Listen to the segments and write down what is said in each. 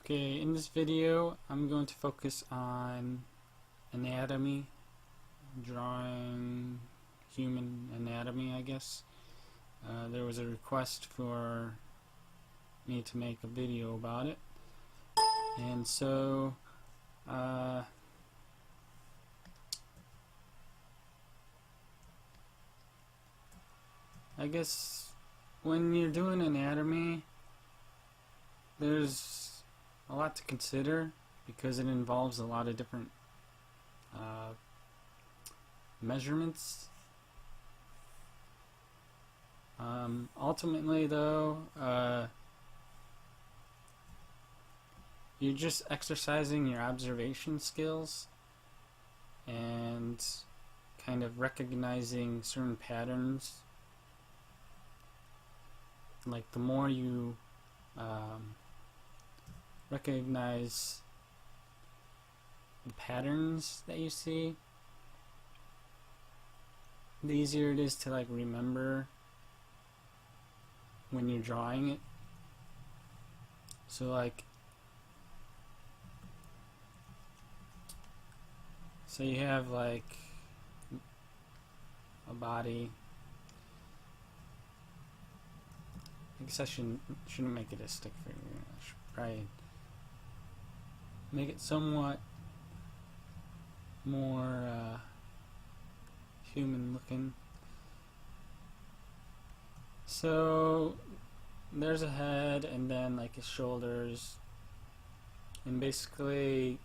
Okay, in this video I'm going to focus on anatomy, drawing human anatomy, I guess. There was a request for me to make a video about it, and so I guess when you're doing anatomy, there's a lot to consider because it involves a lot of different measurements. Ultimately though, you're just exercising your observation skills and kind of recognizing certain patterns. Like the more you recognize the patterns that you see, the easier it is to like remember when you're drawing it. So like, so you have like a body. I guess I shouldn't make it a stick figure. I should probably make it somewhat more human looking. So there's a head and then like his shoulders, and basically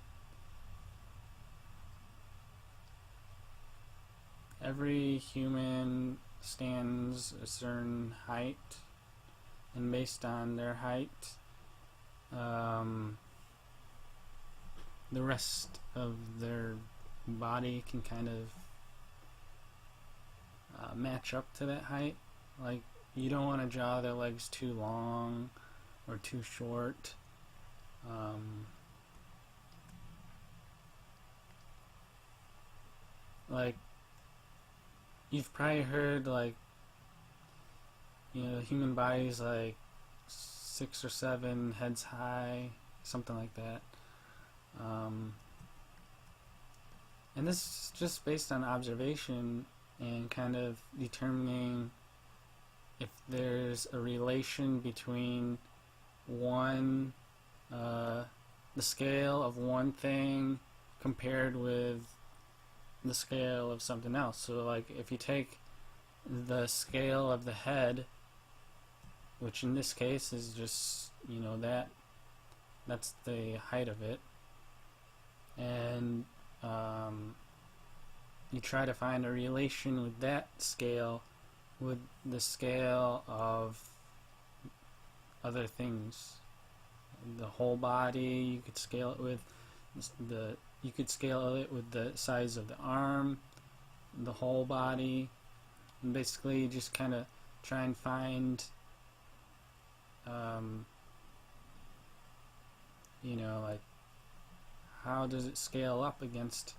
every human stands a certain height, and based on their height, the rest of their body can kind of match up to that height. Like, you don't want to draw their legs too long or too short. Like, you've probably heard, like, you know, the human body is like 6 or 7 heads high, something like that. And this is just based on observation and kind of determining if there's a relation between one, the scale of one thing compared with the scale of something else. So like if you take the scale of the head, which in this case is just, you know, that's the height of it, and you try to find a relation with that scale with the scale of other things. The whole body, you could scale it with the size of the arm, the whole body, and basically you just kind of try and find you know, like, how does it scale up against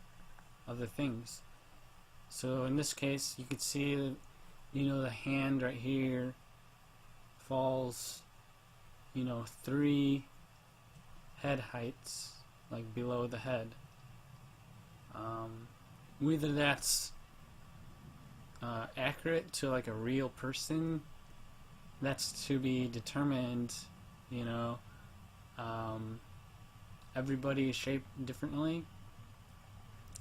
other things. So in this case you could see that, you know, the hand right here falls, you know, 3 head heights, like below the head. Whether that's accurate to like a real person, that's to be determined, you know. Everybody is shaped differently,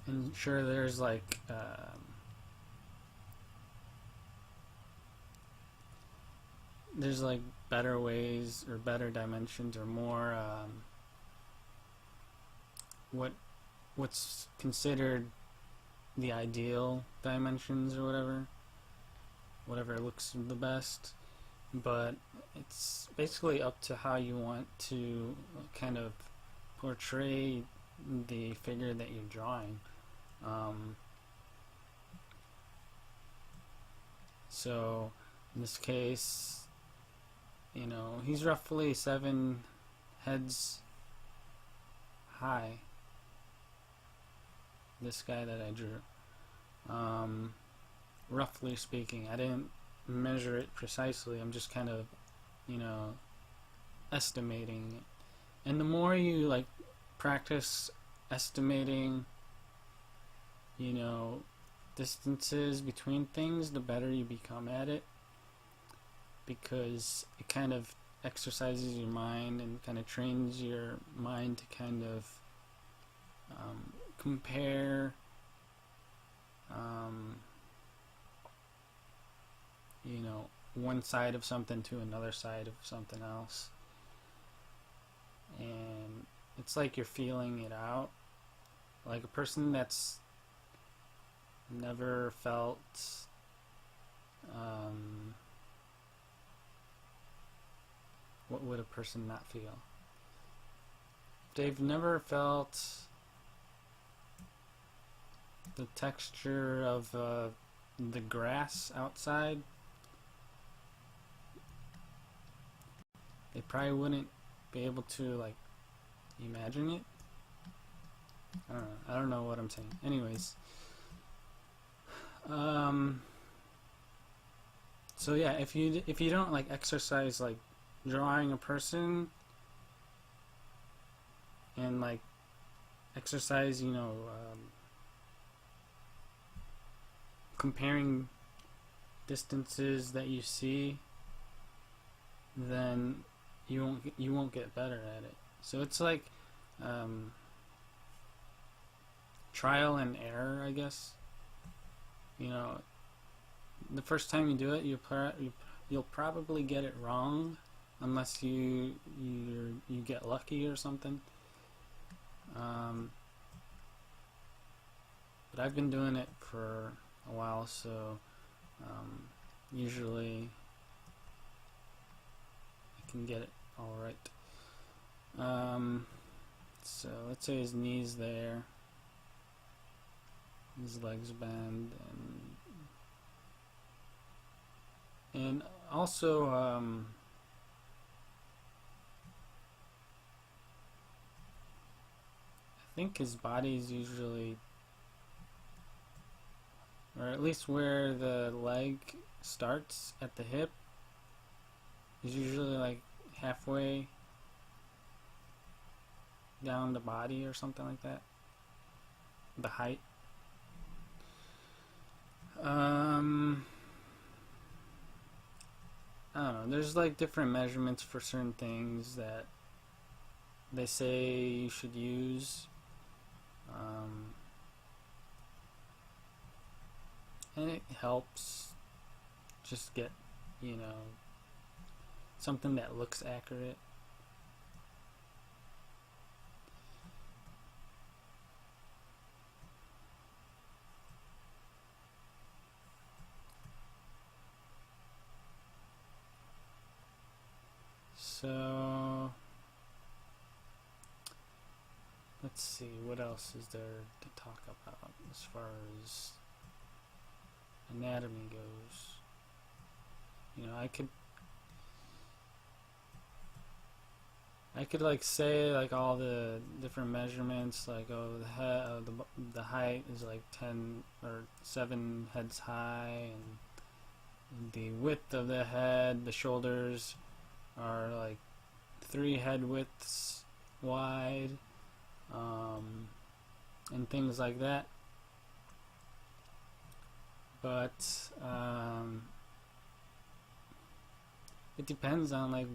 and sure, there's like better ways or better dimensions or more what's considered the ideal dimensions or whatever looks the best, but it's basically up to how you want to kind of portray the figure that you're drawing. So in this case, you know, he's roughly 7 heads high, this guy that I drew. Roughly speaking, I didn't measure it precisely, I'm just kind of, you know, estimating it. And the more you like practice estimating, you know, distances between things, the better you become at it, because it kind of exercises your mind and kind of trains your mind to kind of compare you know, one side of something to another side of something else, and it's like you're feeling it out. Like a person that's never felt what would a person not feel? They've never felt the texture of the grass outside. They probably wouldn't be able to like imagine it. I don't know what I'm saying. Anyways, so yeah, if you don't like exercise like drawing a person and like exercise, you know, comparing distances that you see, then you won't get better at it. So it's like trial and error, I guess. You know, the first time you do it, you'll probably get it wrong, unless you get lucky or something. But I've been doing it for a while, so usually I can get it all right. So let's say his knees there, his legs bend, and also I think his body is usually, or at least where the leg starts at the hip, is usually like halfway down the body or something like that. The height. I don't know. There's like different measurements for certain things that they say you should use. And it helps just get, you know, something that looks accurate. So let's see, what else is there to talk about as far as anatomy goes. You know, I could like say like all the different measurements, like the height is like 10 or 7 heads high, and the width of the head, the shoulders are like 3 head widths wide, and things like that. But it depends on like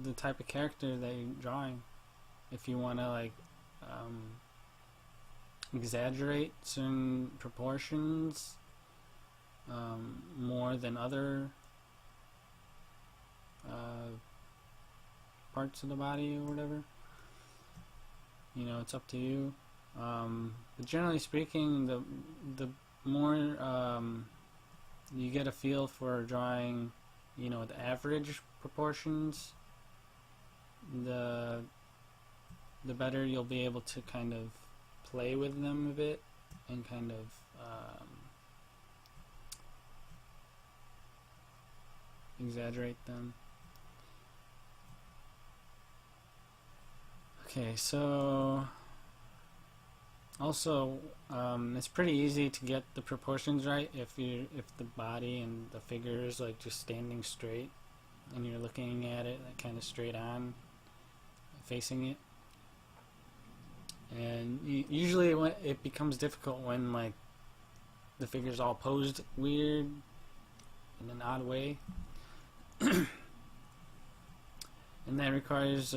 the type of character that you're drawing. If you want to like exaggerate certain proportions more than other parts of the body or whatever, you know, it's up to you. But generally speaking, the more you get a feel for drawing, you know, the average proportions, the better you'll be able to kind of play with them a bit and kind of exaggerate them. Okay, so also it's pretty easy to get the proportions right if the body and the figure is like just standing straight and you're looking at it like kind of straight on, facing it. And usually when it becomes difficult when like the figure's all posed weird in an odd way. And that requires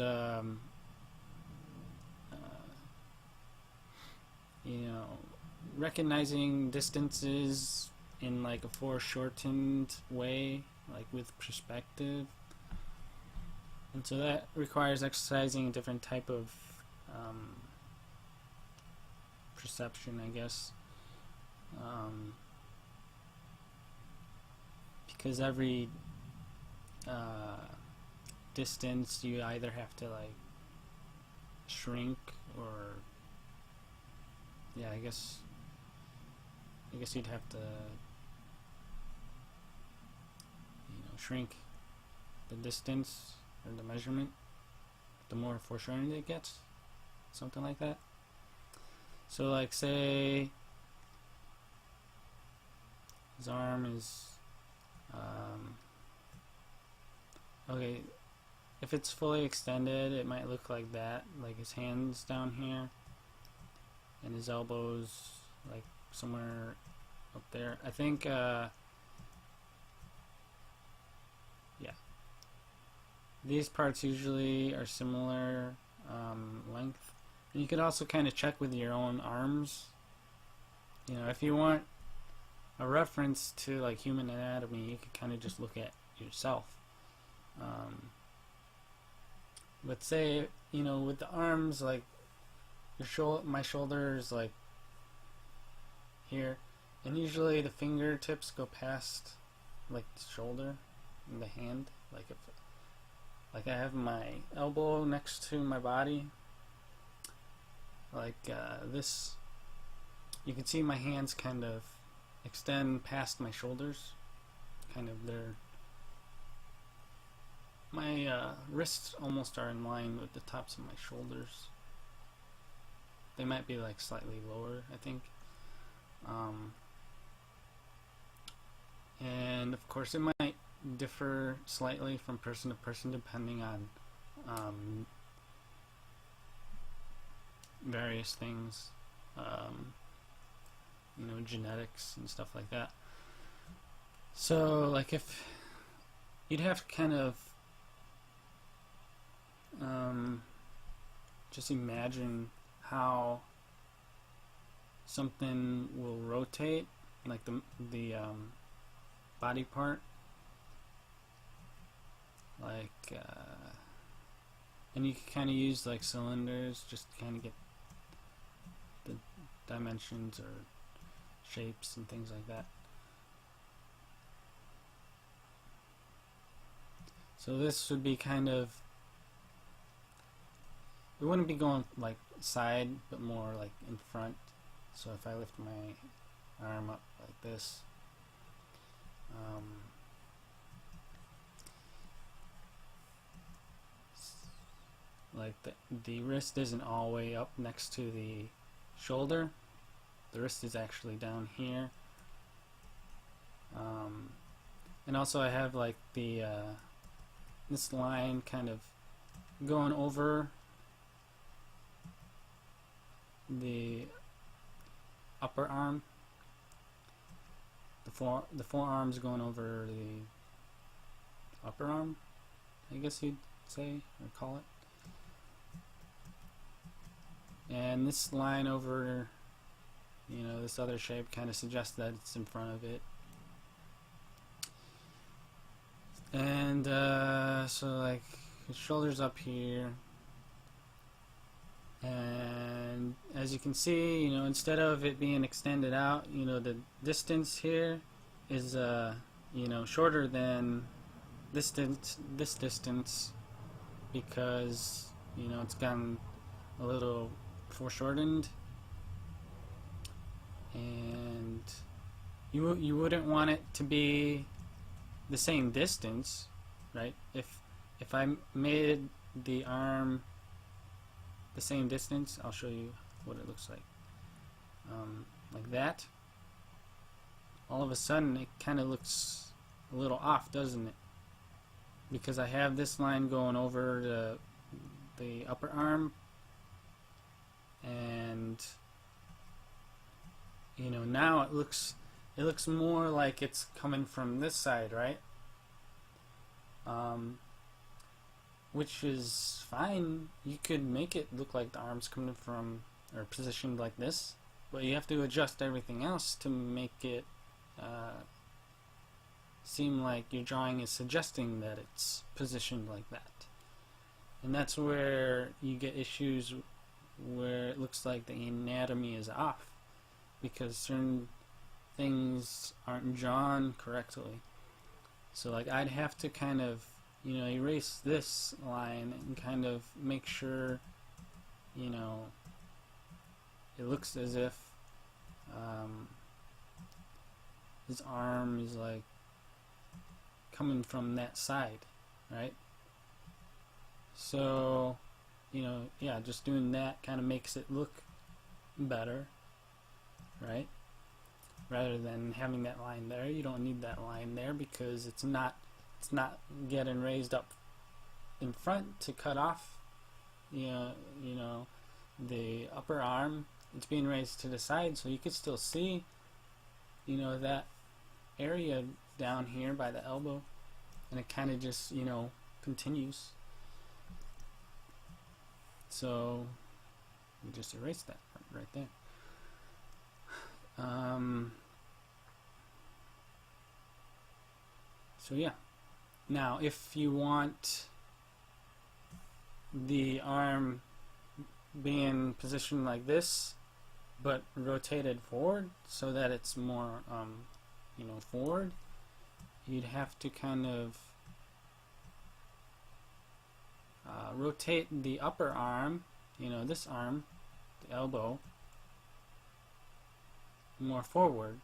you know, recognizing distances in like a foreshortened way, like with perspective. And so that requires exercising a different type of perception, I guess. Because every distance you either have to like shrink or I guess you'd have to shrink the distance or the measurement the more foreshortened it gets, something like that. So like say his arm is okay, if it's fully extended it might look like that, like his hands down here and his elbows like somewhere up there. I think these parts usually are similar length. And you could also kind of check with your own arms. You know, if you want a reference to like human anatomy, you could kind of just look at yourself. But say, you know, with the arms, like my shoulder is like here, and usually the fingertips go past like the shoulder and the hand. Like I have my elbow next to my body, like this. You can see my hands kind of extend past my shoulders, kind of my wrists almost are in line with the tops of my shoulders. They might be like slightly lower, I think. And of course it might differ slightly from person to person depending on various things, you know, genetics and stuff like that. So like if you'd have to kind of just imagine how something will rotate, like the body part, like and you can kind of use like cylinders just to kind of get the dimensions or shapes and things like that. So this would be kind of, it wouldn't be going like side, but more like in front. So if I lift my arm up like this, like the wrist isn't all the way up next to the shoulder. The wrist is actually down here. And also I have like the this line kind of going over the upper arm. The forearm's going over the upper arm, I guess you'd say or call it. And this line over, you know, this other shape kind of suggests that it's in front of it. And so like his shoulder's up here, and as you can see, you know, instead of it being extended out, you know, the distance here is you know, shorter than this distance because, you know, it's gotten a little foreshortened. And you wouldn't want it to be the same distance, right? If I made the arm the same distance, I'll show you what it looks like that. All of a sudden it kind of looks a little off, doesn't it? Because I have this line going over the upper arm, and now it looks more like it's coming from this side, right? Which is fine. You could make it look like the arm's coming from, or positioned like this, but you have to adjust everything else to make it seem like your drawing is suggesting that it's positioned like that. And that's where you get issues where it looks like the anatomy is off, because certain things aren't drawn correctly. So like I'd have to kind of erase this line and kind of make sure it looks as if his arm is like coming from that side, right? So yeah, just doing that kind of makes it look better, right? Rather than having that line there. You don't need that line there because it's not getting raised up in front to cut off the upper arm. It's being raised to the side, so you could still see that area down here by the elbow, and it kind of just continues. So we just erase that right there. So yeah, now if you want the arm being positioned like this but rotated forward so that it's more forward, you'd have to kind of rotate the upper arm, this arm, the elbow, more forward,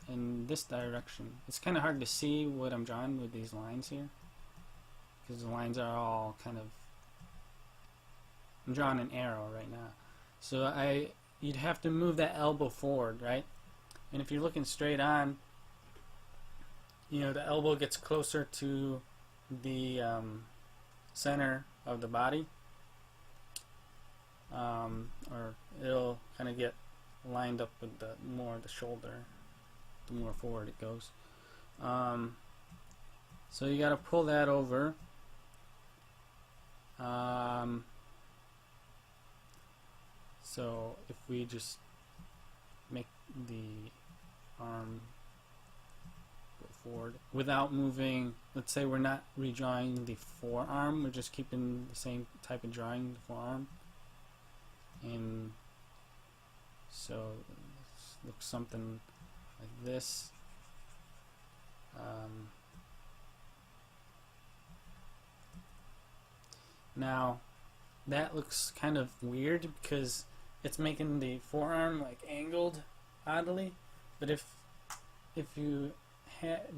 in this direction. It's kind of hard to see what I'm drawing with these lines here, because the lines are all kind of, I'm drawing an arrow right now. So you'd have to move that elbow forward, right? And if you're looking straight on, the elbow gets closer to the center of the body, or it'll kind of get lined up with the shoulder, the more forward it goes. So you got to pull that over. So if we just make the arm go forward without moving, let's say we're not redrawing the forearm, we're just keeping the same type of drawing, the forearm, and so it looks something like this. Now that looks kind of weird because it's making the forearm like angled oddly, but if you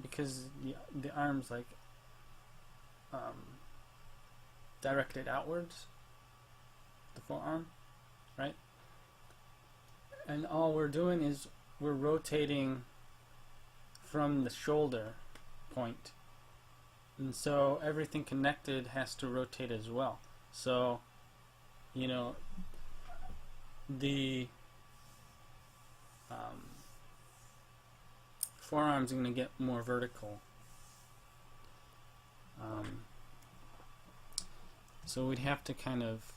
because the arm's like directed outwards, the forearm, right? And all we're doing is we're rotating from the shoulder point, and so everything connected has to rotate as well. So the forearm's going to get more vertical. So we'd have to kind of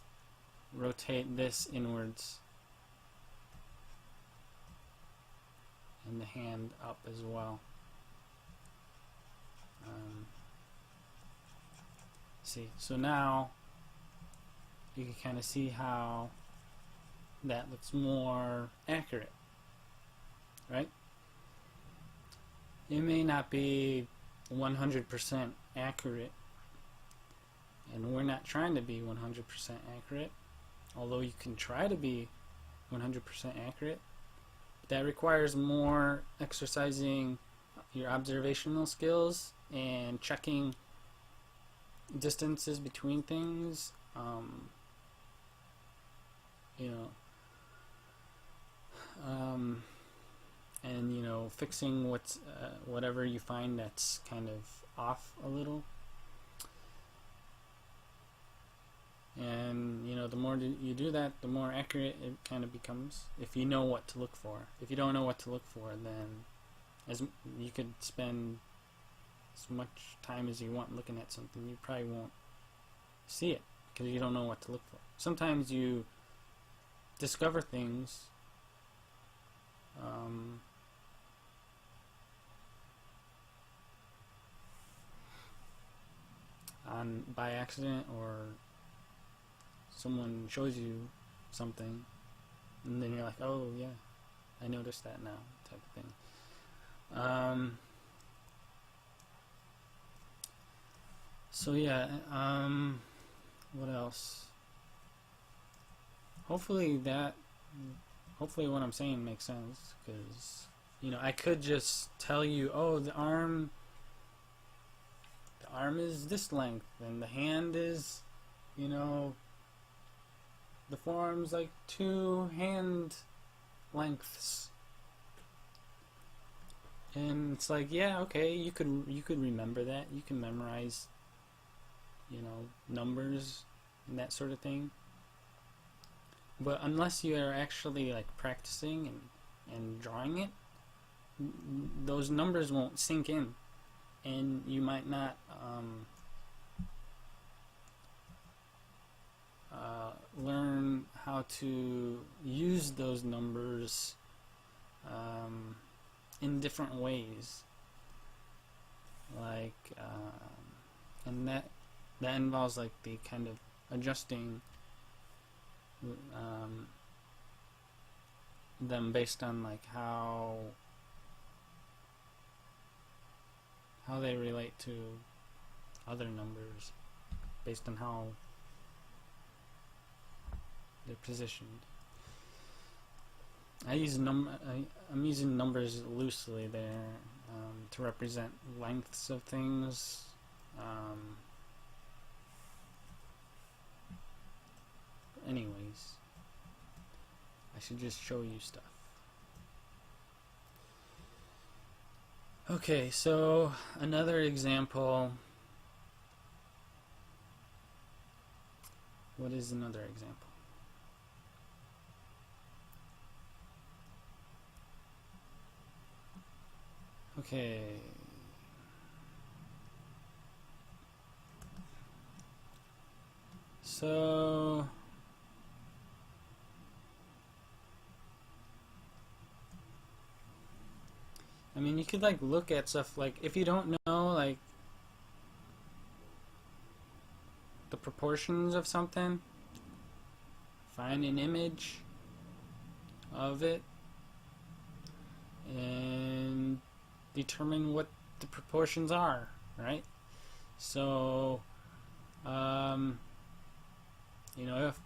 rotate this inwards and the hand up as well. See, so now you can kind of see how that looks more accurate, right? It may not be 100% accurate, and we're not trying to be 100% accurate, although you can try to be 100% accurate. That requires more exercising your observational skills and checking distances between things, and fixing whatever you find that's kind of off a little. And the more you do that, the more accurate it kind of becomes. If you know what to look for. If you don't know what to look for, then you could spend as much time as you want looking at something, you probably won't see it because you don't know what to look for. Sometimes you discover things by accident, or someone shows you something and then you're like, oh yeah, I noticed that now, type of thing. So yeah, what else? Hopefully what I'm saying makes sense, because I could just tell you, oh, the arm is this length, and the hand is, the forearm's like 2 hand lengths, and it's like, yeah, okay, you could remember that, you can memorize, numbers and that sort of thing. But unless you are actually like practicing and drawing it, those numbers won't sink in, and you might not learn how to use those numbers in different ways. Like, and that involves like the kind of adjusting them based on like how they relate to other numbers, based on how they're positioned. I'm using numbers loosely there to represent lengths of things. Anyways, I should just show you stuff. Okay, so another example. What is another example? Okay. So I mean, you could like look at stuff, like if you don't know like the proportions of something, find an image of it and determine what the proportions are, right? So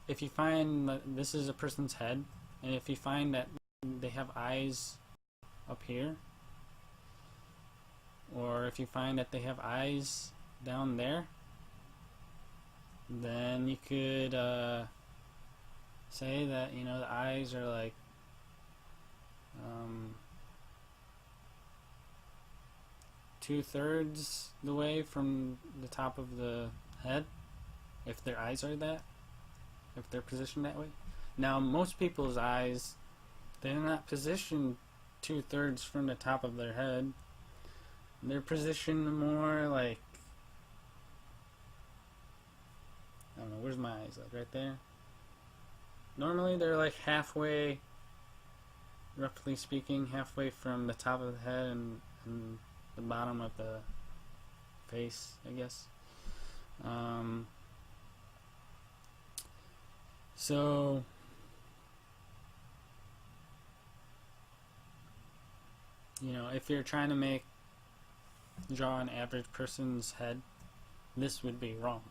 if you find that this is a person's head, and if you find that they have eyes up here, or if you find that they have eyes down there, then you could say that the eyes are like 2/3 the way from the top of the head, if their eyes are if they're positioned that way. Now, most people's eyes, they're not positioned 2/3 from the top of their head. They're positioned more like, I don't know, where's my eyes? Like right there? Normally they're like halfway, roughly speaking, halfway from the top of the head and the bottom of the face, I guess. So if you're trying to draw an average person's head, this would be wrong.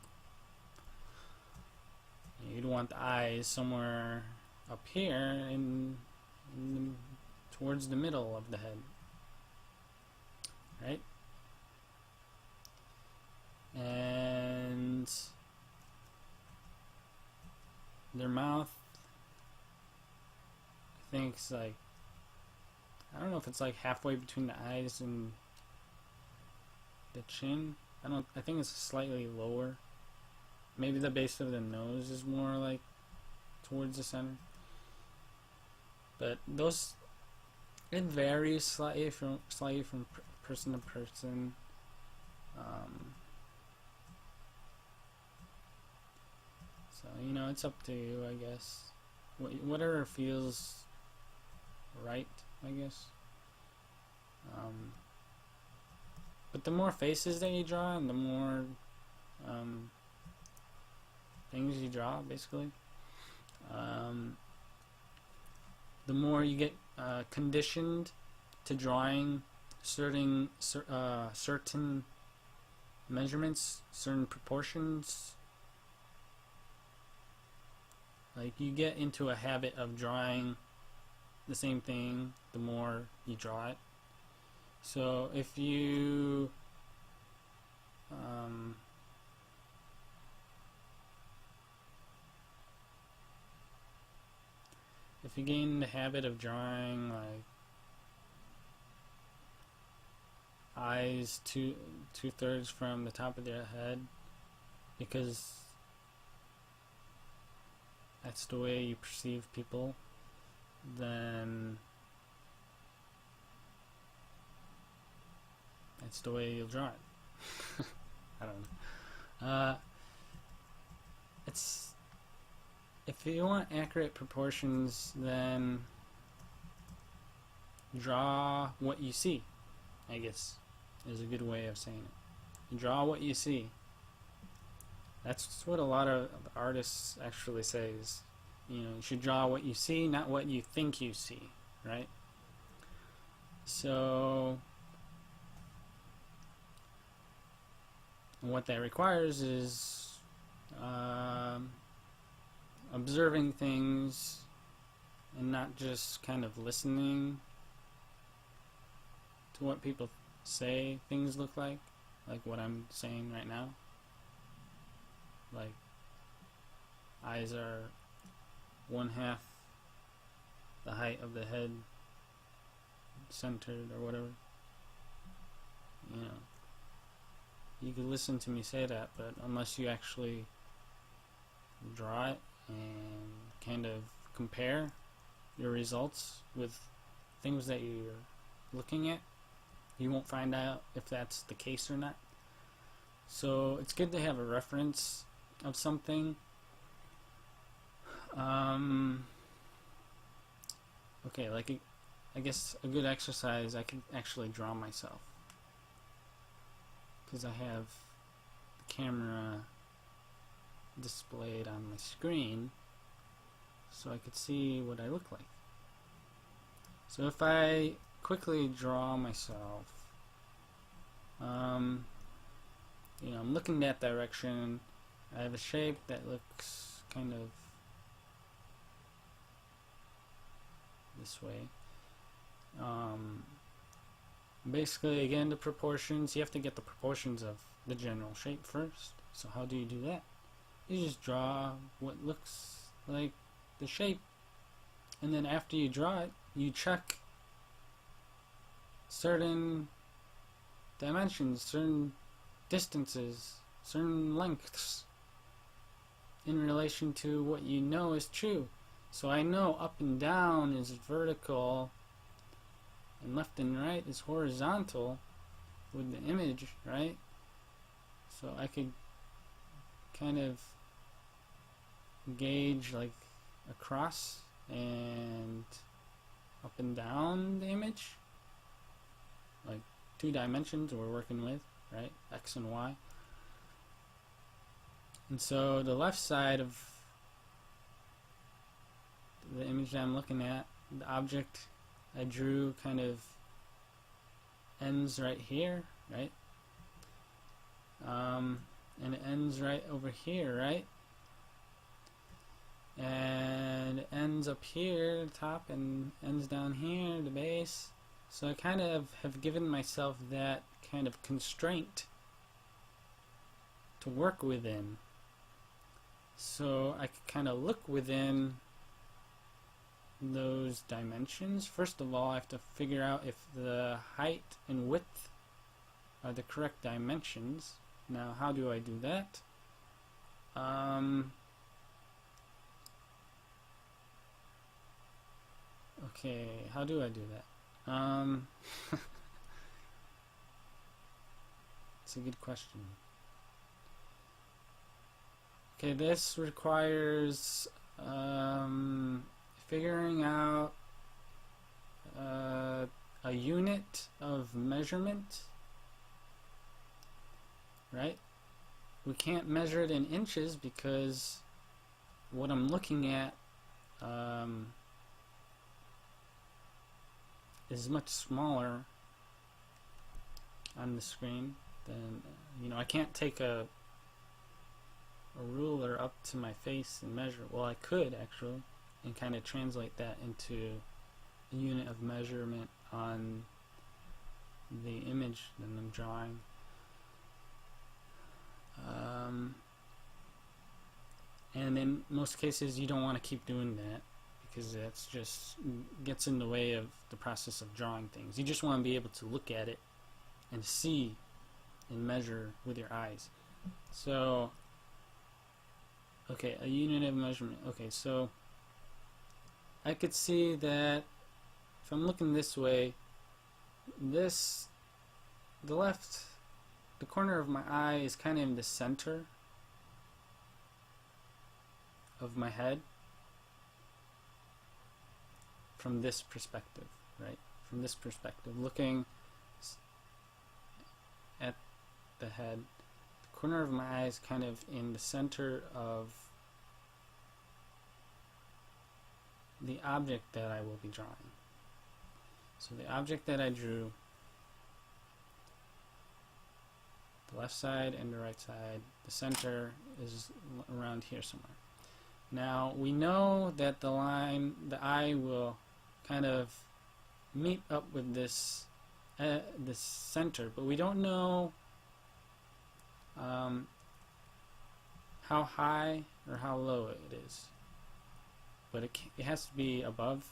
You'd want the eyes somewhere up here towards the middle of the head, right? And their mouth, I think, is like, I don't know if it's like halfway between the eyes and the chin. I think it's slightly lower maybe the base of the nose is more like towards the center. But those, it varies slightly from person to person. So it's up to you, I guess. Whatever feels right, I guess. But the more faces that you draw, and the more things you draw, basically, the more you get conditioned to drawing certain measurements, certain proportions. Like, you get into a habit of drawing the same thing the more you draw it. So if you gain the habit of drawing like eyes two-thirds from the top of their head, because that's the way you perceive people, then that's the way you'll draw it. I don't know. It's, if you want accurate proportions, then draw what you see, I guess, is a good way of saying it. You draw what you see. That's what a lot of artists actually say, is, you should draw what you see, not what you think you see, right? So what that requires is observing things and not just kind of listening to what people say things look like what I'm saying right now. Like, eyes are 1/2 the height of the head, centered or whatever. You could listen to me say that, but unless you actually draw it and kind of compare your results with things that you're looking at, you won't find out if that's the case or not. So it's good to have a reference of something. Okay, like I guess a good exercise, I can actually draw myself, because I have the camera displayed on my screen so I could see what I look like. So if I quickly draw myself, I'm looking that direction. I have a shape that looks kind of this way. Basically, again, the proportions, you have to get the proportions of the general shape first. So how do you do that? You just draw what looks like the shape, and then after you draw it, you check certain dimensions, certain distances, certain lengths in relation to what you know is true. So I know up and down is vertical and left and right is horizontal with the image, right? So I could kind of gauge like across and up and down the image, like 2 dimensions we're working with, right? X and Y. And so the left side of the image that I'm looking at, the object I drew kind of ends right here, right? And it ends right over here, right? And it ends up here, the top, and ends down here, the base. So I kind of have given myself that kind of constraint to work within. So I could kind of look within those dimensions. First of all, I have to figure out if the height and width are the correct dimensions. Now, how do I do that? Okay, how do I do that? It's a good question. Okay, this requires figuring out a unit of measurement, right? We can't measure it in inches because what I'm looking at is much smaller on the screen than, I can't take a ruler up to my face and measure. Well, I could actually, and kind of translate that into a unit of measurement on the image that I'm drawing. And in most cases you don't want to keep doing that because that's just gets in the way of the process of drawing things. You just want to be able to look at it and see and measure with your eyes. So okay, a unit of measurement. Okay, so I could see that if I'm looking this way, the corner of my eye is kind of in the center of my head from this perspective, right? From this perspective, looking at the head, the corner of my eye is kind of in the center of the object that I will be drawing. So the object that I drew, the left side and the right side, the center is around here somewhere. Now we know that the eye will kind of meet up with this center, but we don't know how high or how low it is. But it has to be above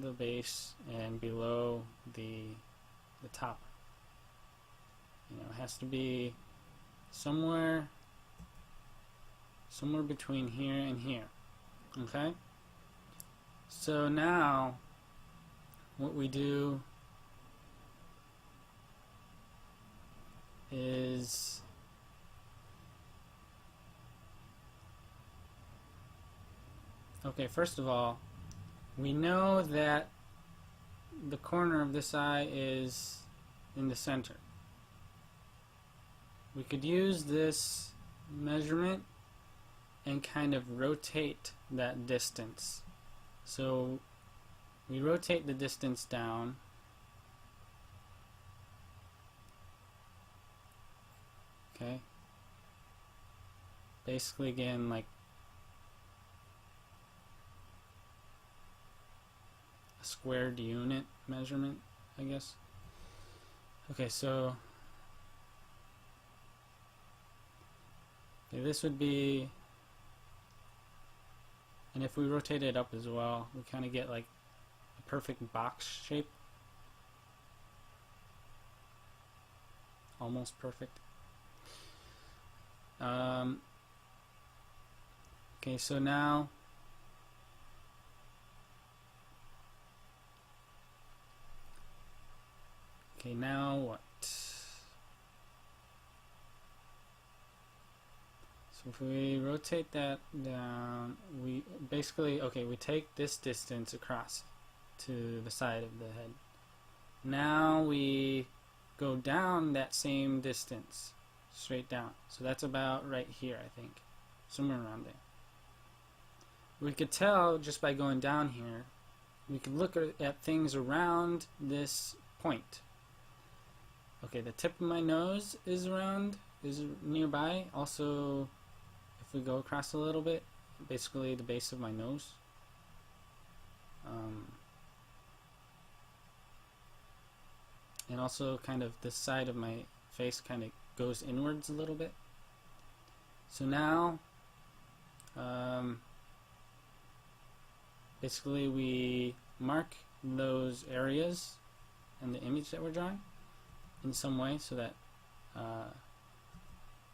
the base and below the top. It has to be somewhere between here and here. Okay? So now what we do is first of all, we know that the corner of this eye is in the center. We could use this measurement and kind of rotate that distance. So we rotate the distance down. Okay. Basically, again, like a squared unit measurement, I guess. Okay, so this would be, and if we rotate it up as well, we kind of get like a perfect box shape. Almost perfect. Okay, so now what? So if we rotate that down, we basically, we take this distance across to the side of the head. Now we go down that same distance, straight down. So that's about right here, I think. Somewhere around there. We could tell just by going down here, we could look at things around this point. Okay, the tip of my nose is nearby. Also, if we go across a little bit, basically the base of my nose. And also kind of this side of my face kind of goes inwards a little bit. So now, basically we mark those areas in the image that we're drawing in some way so that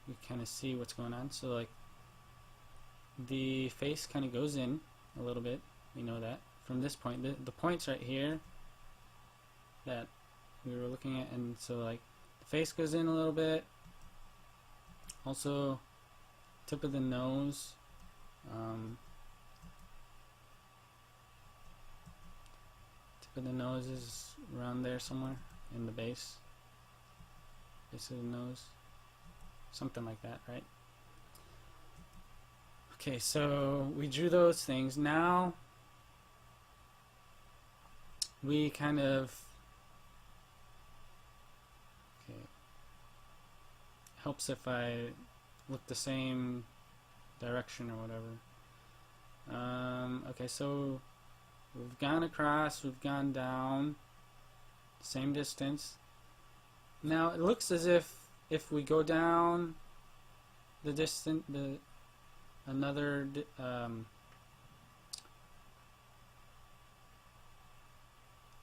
we kind of see what's going on. So like the face kind of goes in a little bit. We know that from this point. The points right here that we were looking at, and so like the face goes in a little bit. Also, tip of the nose. Tip of the nose is around there somewhere in the base of the nose, something like that, right? Okay, so we drew those things. Now we kind of, okay, helps if I look the same direction or whatever. Okay, so we've gone across, we've gone down, same distance. Now it looks as if we go down the distance,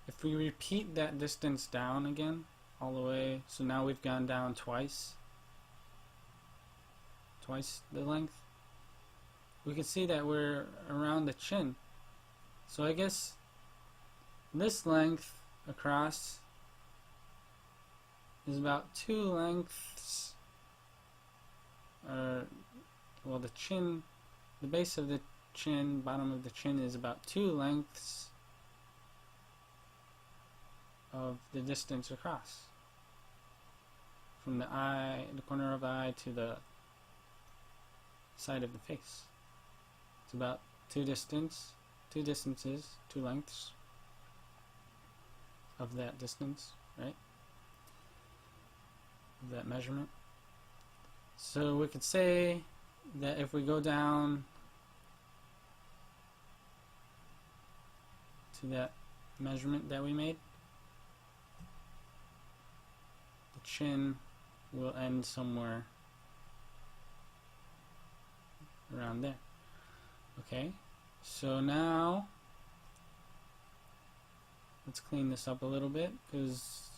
if we repeat that distance down again all the way, so now we've gone down twice the length, we can see that we're around the chin. So I guess this length across is about 2 lengths, well, the chin, the base of the chin, bottom of the chin is about 2 lengths of the distance across from the eye, the corner of the eye, to the side of the face. It's about 2 lengths of that distance, right? Of that measurement. So we could say that if we go down to that measurement that we made, the chin will end somewhere around there. Okay, so now let's clean this up a little bit, because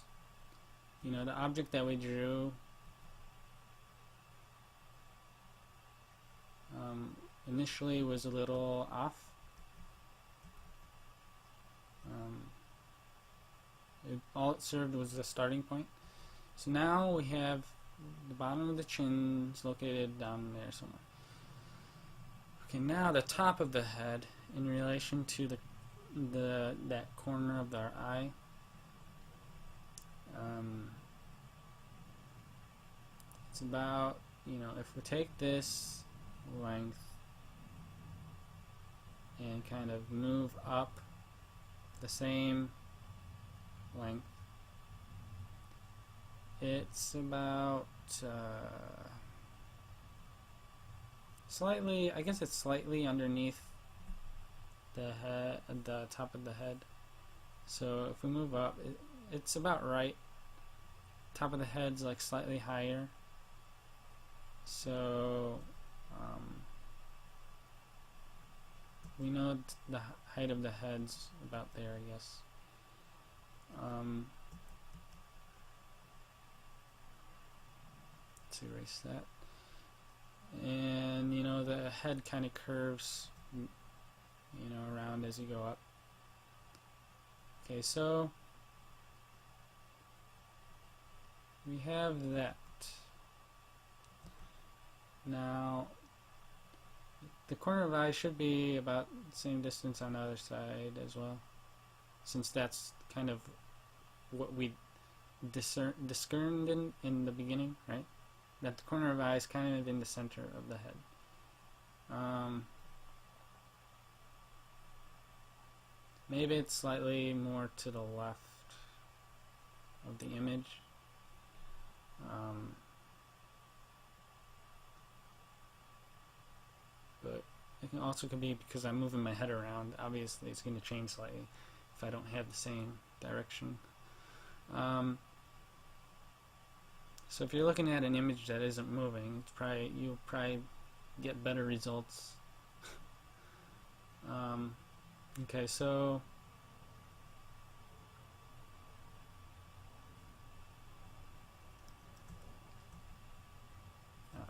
you know the object that we drew initially was a little off. All it served was the starting point. So now we have the bottom of the chin is located down there somewhere. Okay, now the top of the head in relation to that corner of our eye. It's about, you know, if we take this length and kind of move up the same length, it's about slightly, I guess it's slightly underneath the head, the top of the head. So if we move up, it's about right. Top of the head's like slightly higher. So we know the height of the head's about there, I guess. Let's erase that. And you know the head kind of curves, you know, around as you go up. Okay, so we have that. Now the corner of the eye should be about the same distance on the other side as well, since that's kind of what we discerned in the beginning, right? That the corner of the eye is kind of in the center of the head. Maybe it's slightly more to the left of the image. But it can also could be because I'm moving my head around. Obviously it's going to change slightly if I don't have the same direction. So if you're looking at an image that isn't moving, it's you'll probably get better results. Okay, so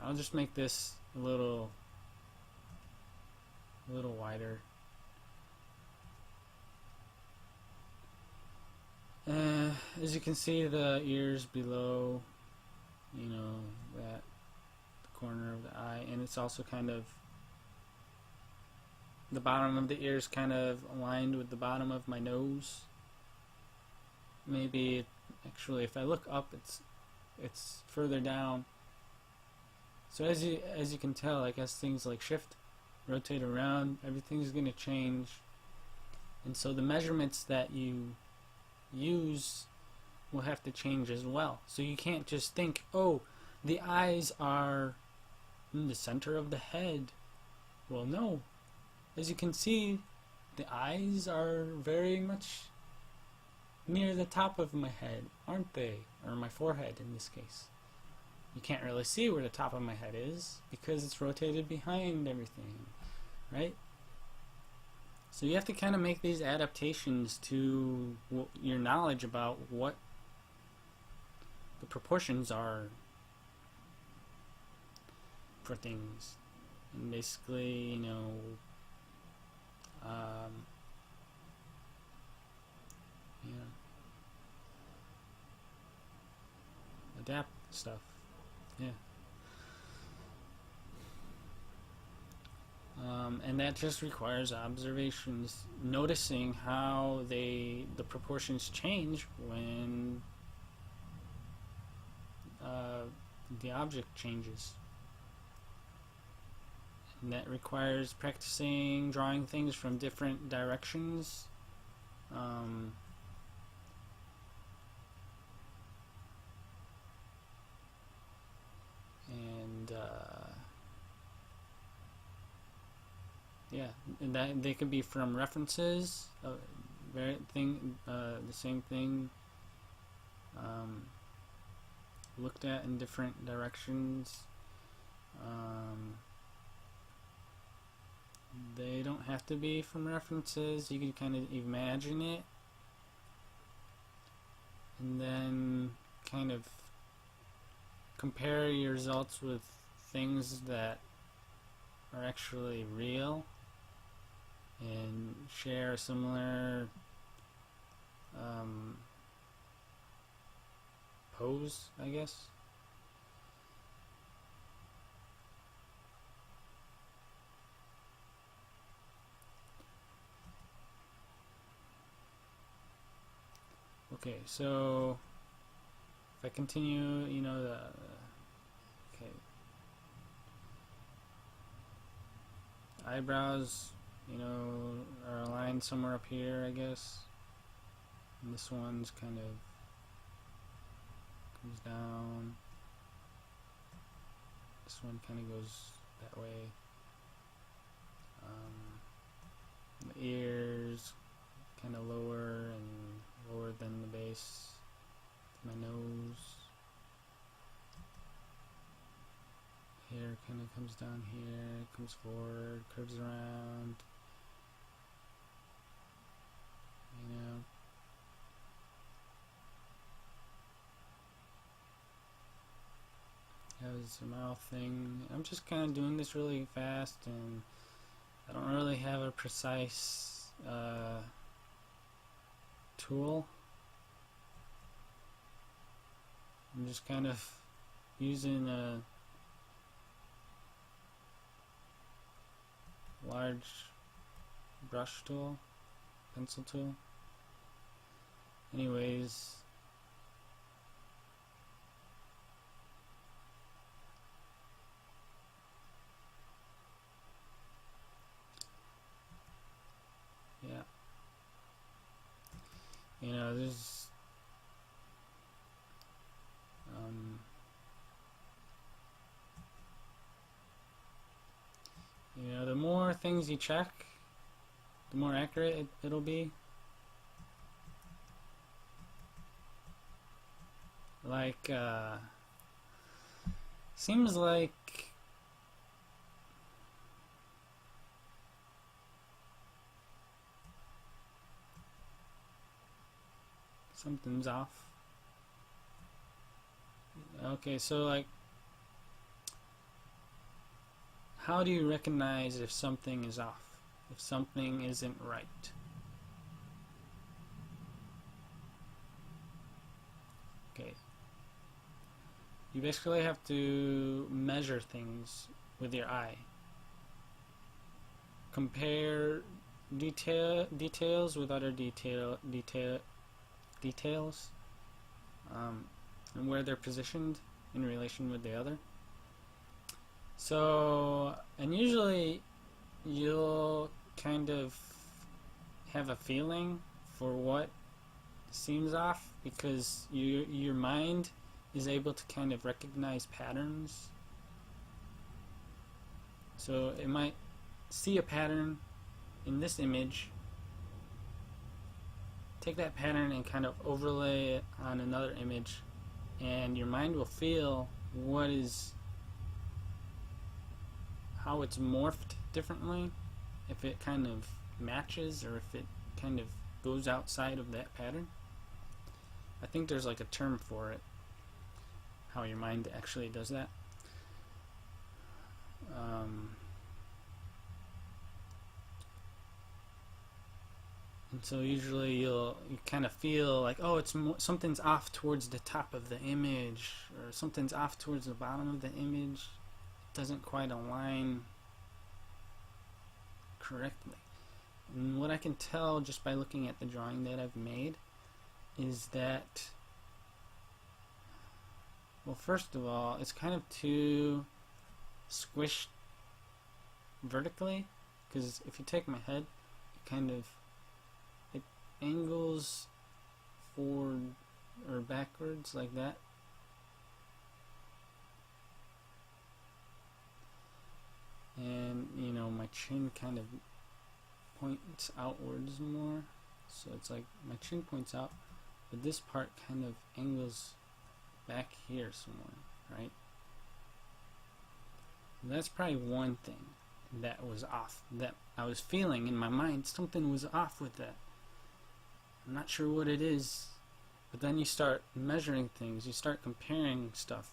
I'll just make this a little a little wider. As you can see, the ears below, that corner of the eye, and it's also kind of the bottom of the ears kind of aligned with the bottom of my nose. Maybe actually, if I look up, it's further down. So as you can tell, I guess things like shift, rotate around, everything's going to change, and so the measurements that you use will have to change as well. So you can't just think, oh, the eyes are in the center of the head. Well, no. As you can see, the eyes are very much near the top of my head, aren't they? Or my forehead in this case. You can't really see where the top of my head is because it's rotated behind everything, right? So you have to kind of make these adaptations to your knowledge about what the proportions are for things. And basically, adapt stuff. Yeah. And that just requires observations, noticing how the proportions change when the object changes. And that requires practicing drawing things from different directions. Yeah, and that they could be from references, the same thing, looked at in different directions. They don't have to be from references. You can kind of imagine it, and then kind of compare your results with things that are actually real and share a similar pose, I guess. Okay, so if I continue, okay, eyebrows, are aligned somewhere up here, I guess. And this one's kind of comes down. This one kind of goes that way. The ears kind of lower than the base of my nose. Hair kind of comes down here, comes forward, curves around. Has a mouth thing. I'm just kind of doing this really fast, and I don't really have a precise tool. I'm just kind of using a large brush tool, pencil tool. Anyways, yeah, there's the more things you check, the more accurate it'll be. Like, seems like something's off. Okay, so like, how do you recognize if something is off? if something isn't right. Okay. You basically have to measure things with your eye. Compare details with other details, and where they're positioned in relation with the other. So, and usually you'll kind of have a feeling for what seems off because your mind is able to kind of recognize patterns. So it might see a pattern in this image, take that pattern and kind of overlay it on another image, and your mind will feel how it's morphed differently, if it kind of matches or if it kind of goes outside of that pattern. I think there's like a term for it, how your mind actually does that. And so usually you kind of feel like, oh, something's off towards the top of the image, or something's off towards the bottom of the image. It doesn't quite align correctly. And what I can tell just by looking at the drawing that I've made is that, well, first of all, it's kind of too squished vertically, because if you take my head, it angles forward or backwards like that. And my chin kind of points outwards more, so it's like my chin points out, but this part kind of angles back here somewhere, right? And that's probably one thing that was off, that I was feeling in my mind. Something was off with that. I'm not sure what it is, but then you start measuring things, you start comparing stuff.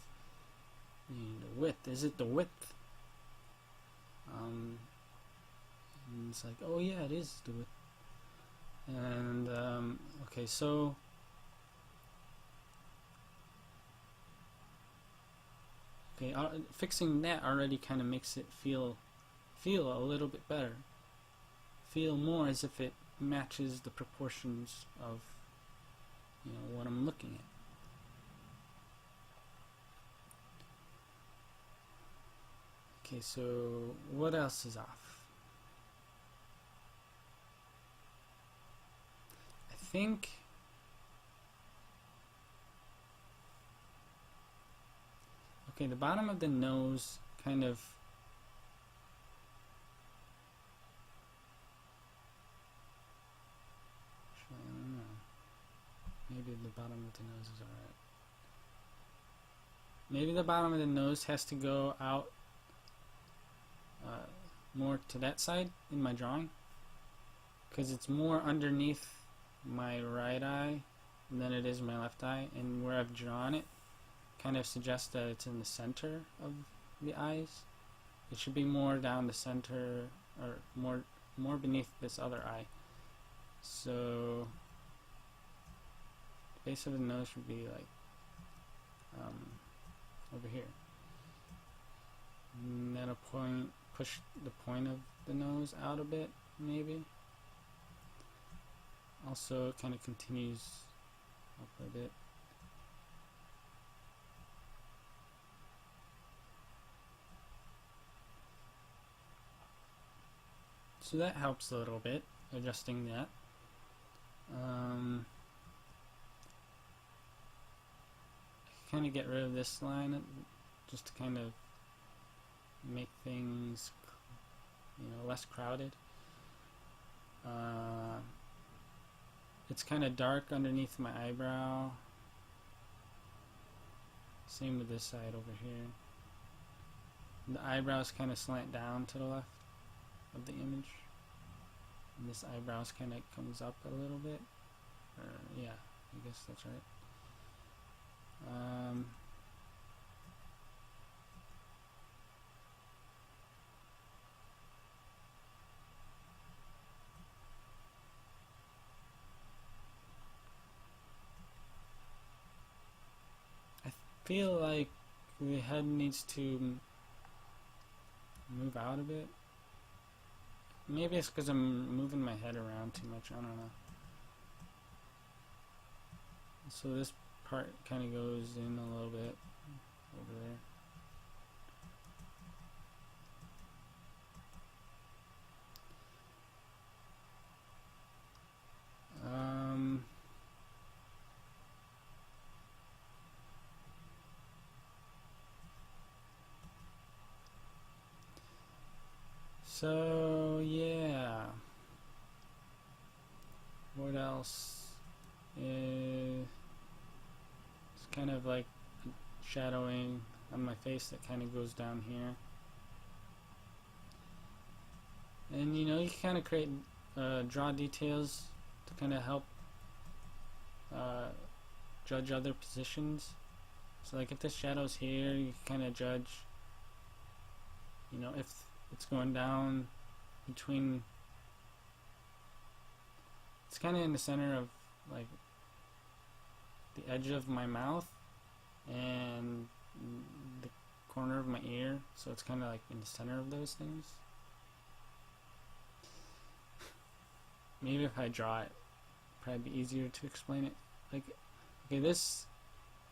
The width, is it the width? And it's like, oh yeah, it is the width. And okay, so fixing that already kind of makes it feel a little bit better. Feel more as if it matches the proportions of what I'm looking at. Okay, so what else is off? I think the bottom of the nose kind of I don't know. Maybe the bottom of the nose is alright. Maybe the bottom of the nose has to go out more to that side in my drawing, because it's more underneath my right eye than it is my left eye, and where I've drawn it kind of suggests that it's in the center of the eyes. It should be more down the center, or more beneath this other eye. So the base of the nose should be like over here. And that'll push the point of the nose out a bit, maybe. Also, it kind of continues up a bit. So that helps a little bit, adjusting that. Kind of get rid of this line just to kind of make things less crowded. It's kind of dark underneath my eyebrow. Same with this side over here. The eyebrows kind of slant down to the left of the image, and this eyebrows kind of comes up a little bit, or yeah, I guess that's right. feel like the head needs to move out a bit. Maybe it's because I'm moving my head around too much, I don't know. So this part kind of goes in a little bit over there. So yeah, what else? It's kind of like shadowing on my face that kind of goes down here. And you know, you can kind of create draw details to kind of help judge other positions. So like if the shadow's here, you can kind of judge, you know, if it's going down between, it's kind of in the center of like the edge of my mouth and the corner of my ear, so it's kind of like in the center of those things. Maybe if I draw it, probably be easier to explain it. Like, okay, this,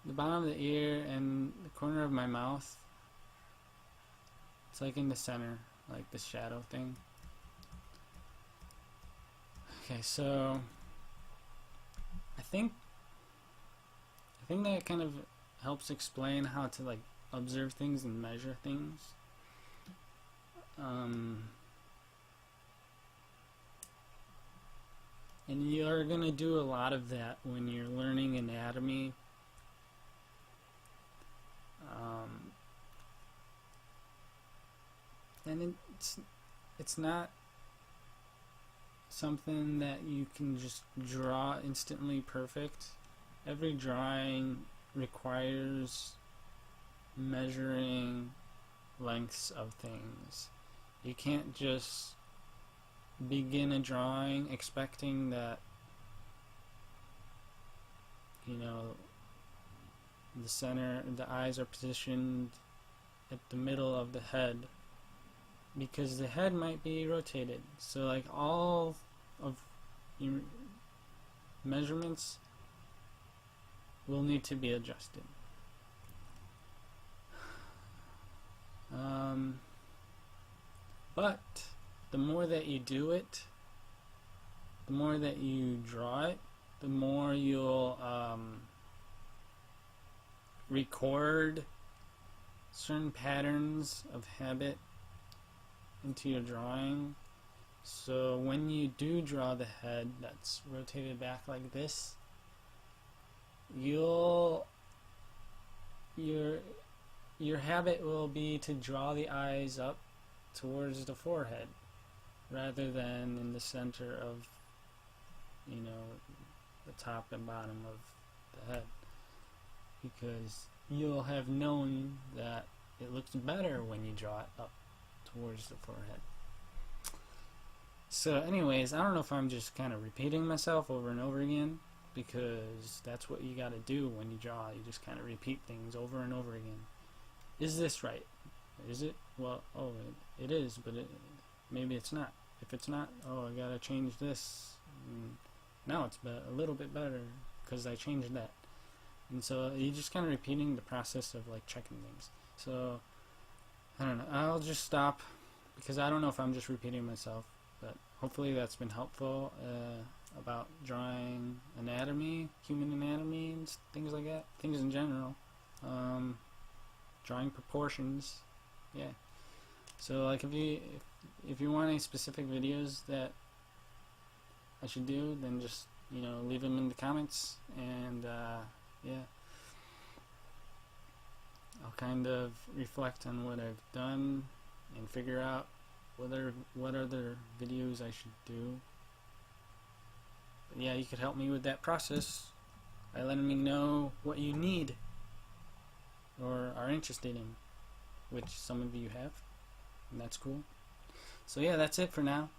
the bottom of the ear and the corner of my mouth, it's like in the center, like this shadow thing. Okay, so I think that kind of helps explain how to like observe things and measure things. And you're going to do a lot of that when you're learning anatomy. And it's not something that you can just draw instantly perfect. Every drawing requires measuring lengths of things. You can't just begin a drawing expecting that, you know, the eyes are positioned at the middle of the head, because the head might be rotated. So like all of your measurements will need to be adjusted. But the more that you do it, the more that you draw it, the more you'll record certain patterns of habit into your drawing. So when you do draw the head that's rotated back like this, your habit will be to draw the eyes up towards the forehead rather than in the center of, you know, the top and bottom of the head, because you'll have known that it looks better when you draw it up towards the forehead. So anyways, I don't know if I'm just kind of repeating myself over and over again, because that's what you gotta do when you draw. You just kind of repeat things over and over again. Is this right? Is it? Well, oh, it is, but maybe it's not. If it's not, oh, I gotta change this. Now it's a little bit better because I changed that. And so you're just kind of repeating the process of like checking things. So I don't know, I'll just stop because I don't know if I'm just repeating myself, but hopefully that's been helpful about drawing anatomy, human anatomy, and things like that, things in general. Drawing proportions, yeah. So like if you want any specific videos that I should do, then just, you know, leave them in the comments, and yeah, I'll kind of reflect on what I've done and figure out what other videos I should do. But yeah, you could help me with that process by letting me know what you need or are interested in, which some of you have, and that's cool. So yeah, that's it for now.